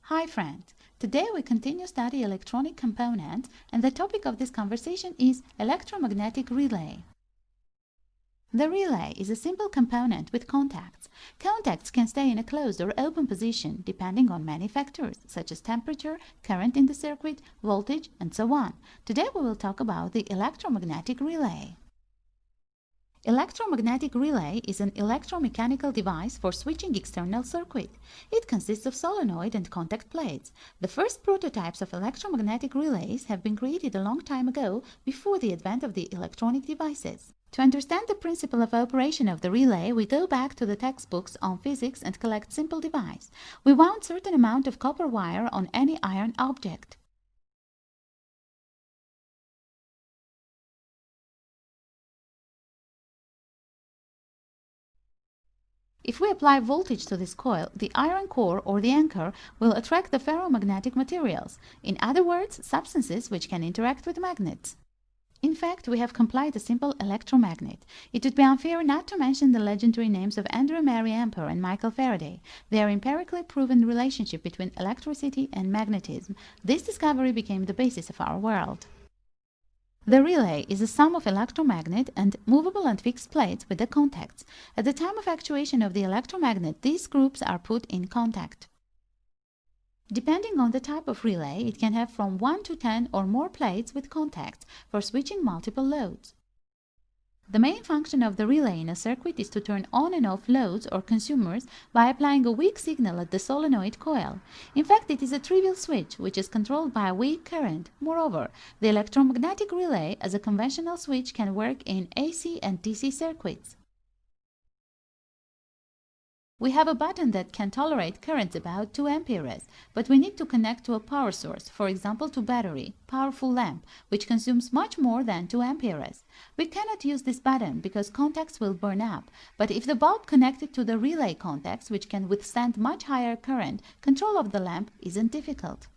Hi friends! Today we continue study electronic components and the topic of this conversation is electromagnetic relay. The relay is a simple component with contacts. Contacts can stay in a closed or open position depending on many factors such as temperature, current in the circuit, voltage, and so on. Today we will talk about the electromagnetic relay. Electromagnetic relay is an electromechanical device for switching external circuit. It consists of solenoid and contact plates. The first prototypes of electromagnetic relays have been created a long time ago, before the advent of the electronic devices. To understand the principle of operation of the relay, we go back to the textbooks on physics and collect simple device. We wound certain amount of copper wire on any iron object. If we apply voltage to this coil, the iron core or the anchor will attract the ferromagnetic materials, in other words, substances which can interact with magnets. In fact, we have complied a simple electromagnet. It would be unfair not to mention the legendary names of Andrew Mary Ampere and Michael Faraday. Their empirically proven relationship between electricity and magnetism. This discovery became the basis of our world. The relay is a sum of electromagnet and movable and fixed plates with the contacts. At the time of actuation of the electromagnet, these groups are put in contact. Depending on the type of relay, it can have from 1 to 10 or more plates with contacts for switching multiple loads. The main function of the relay in a circuit is to turn on and off loads or consumers by applying a weak signal at the solenoid coil. In fact, it is a trivial switch which is controlled by a weak current. Moreover, the electromagnetic relay as a conventional switch can work in AC and DC circuits. We have a button that can tolerate currents about 2 amperes, but we need to connect to a power source, for example to battery, powerful lamp, which consumes much more than 2 amperes. We cannot use this button because contacts will burn up, but if the bulb connected to the relay contacts, which can withstand much higher current, control of the lamp isn't difficult.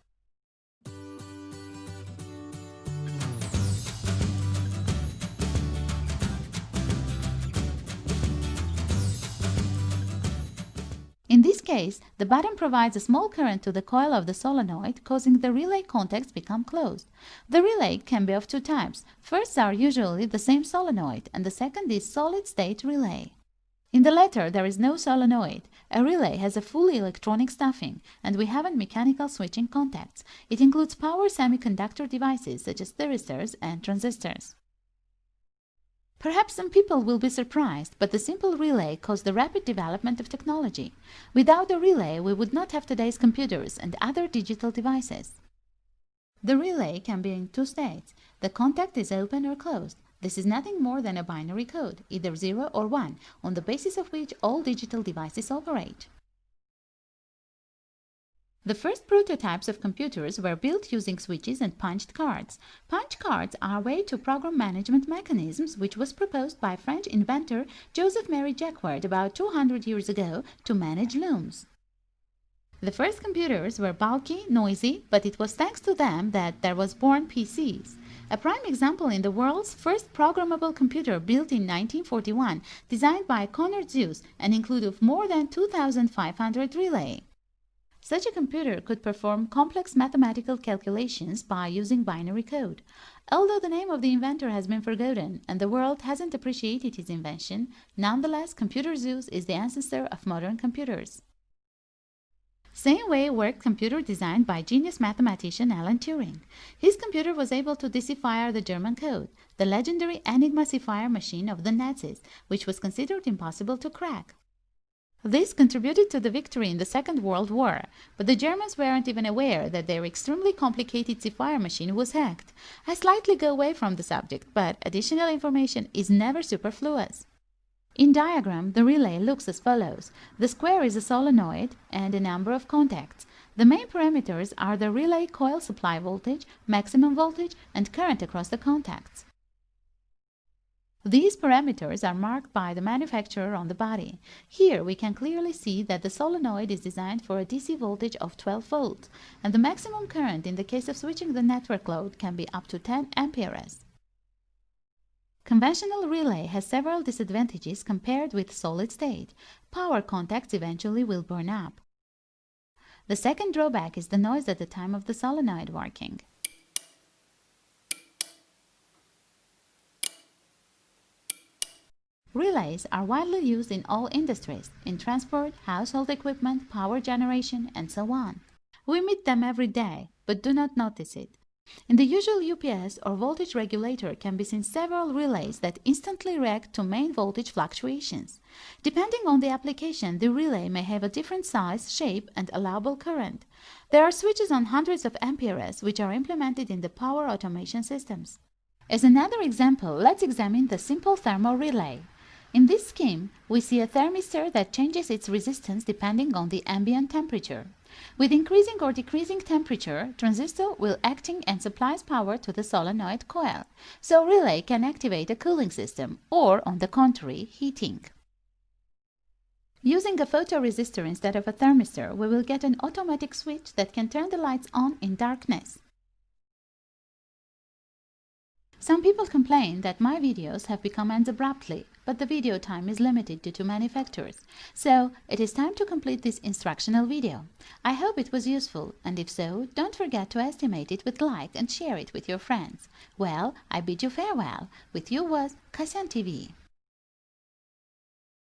In this case, the button provides a small current to the coil of the solenoid, causing the relay contacts become closed. The relay can be of two types. First are usually the same solenoid, and the second is solid-state relay. In the latter, there is no solenoid. A relay has a fully electronic stuffing, and we haven't mechanical switching contacts. It includes power semiconductor devices such as thyristors and transistors. Perhaps some people will be surprised, but the simple relay caused the rapid development of technology. Without the relay, we would not have today's computers and other digital devices. The relay can be in two states. The contact is open or closed. This is nothing more than a binary code, either 0 or 1, on the basis of which all digital devices operate. The first prototypes of computers were built using switches and punched cards. Punch cards are a way to program management mechanisms, which was proposed by French inventor Joseph-Marie Jacquard about 200 years ago to manage looms. The first computers were bulky, noisy, but it was thanks to them that there was born PCs. A prime example in the world's first programmable computer built in 1941, designed by Conrad Zuse and included more than 2,500 relay. Such a computer could perform complex mathematical calculations by using binary code. Although the name of the inventor has been forgotten and the world hasn't appreciated his invention, nonetheless, Computer Zuse is the ancestor of modern computers. Same way worked computer designed by genius mathematician Alan Turing. His computer was able to decipher the German code, the legendary Enigma cipher machine of the Nazis, which was considered impossible to crack. This contributed to the victory in the Second World War, but the Germans weren't even aware that their extremely complicated cipher machine was hacked. I slightly go away from the subject, but additional information is never superfluous. In diagram, the relay looks as follows. The square is a solenoid and a number of contacts. The main parameters are the relay coil supply voltage, maximum voltage, and current across the contacts. These parameters are marked by the manufacturer on the body. Here we can clearly see that the solenoid is designed for a DC voltage of 12 volts, and the maximum current in the case of switching the network load can be up to 10 amperes. Conventional relay has several disadvantages compared with solid state. Power contacts eventually will burn up. The second drawback is the noise at the time of the solenoid working. Relays are widely used in all industries, in transport, household equipment, power generation, and so on. We meet them every day, but do not notice it. In the usual UPS or voltage regulator can be seen several relays that instantly react to main voltage fluctuations. Depending on the application, the relay may have a different size, shape, and allowable current. There are switches on hundreds of amperes which are implemented in the power automation systems. As another example, let's examine the simple thermal relay. In this scheme, we see a thermistor that changes its resistance depending on the ambient temperature. With increasing or decreasing temperature, transistor will acting and supplies power to the solenoid coil, so relay can activate a cooling system or, on the contrary, heating. Using a photoresistor instead of a thermistor, we will get an automatic switch that can turn the lights on in darkness. Some people complain that my videos have become ends abruptly, but the video time is limited due to many factors, so it is time to complete this instructional video. I hope it was useful, and if so, don't forget to estimate it with like and share it with your friends. Well, I bid you farewell. With you was Kasyan TV.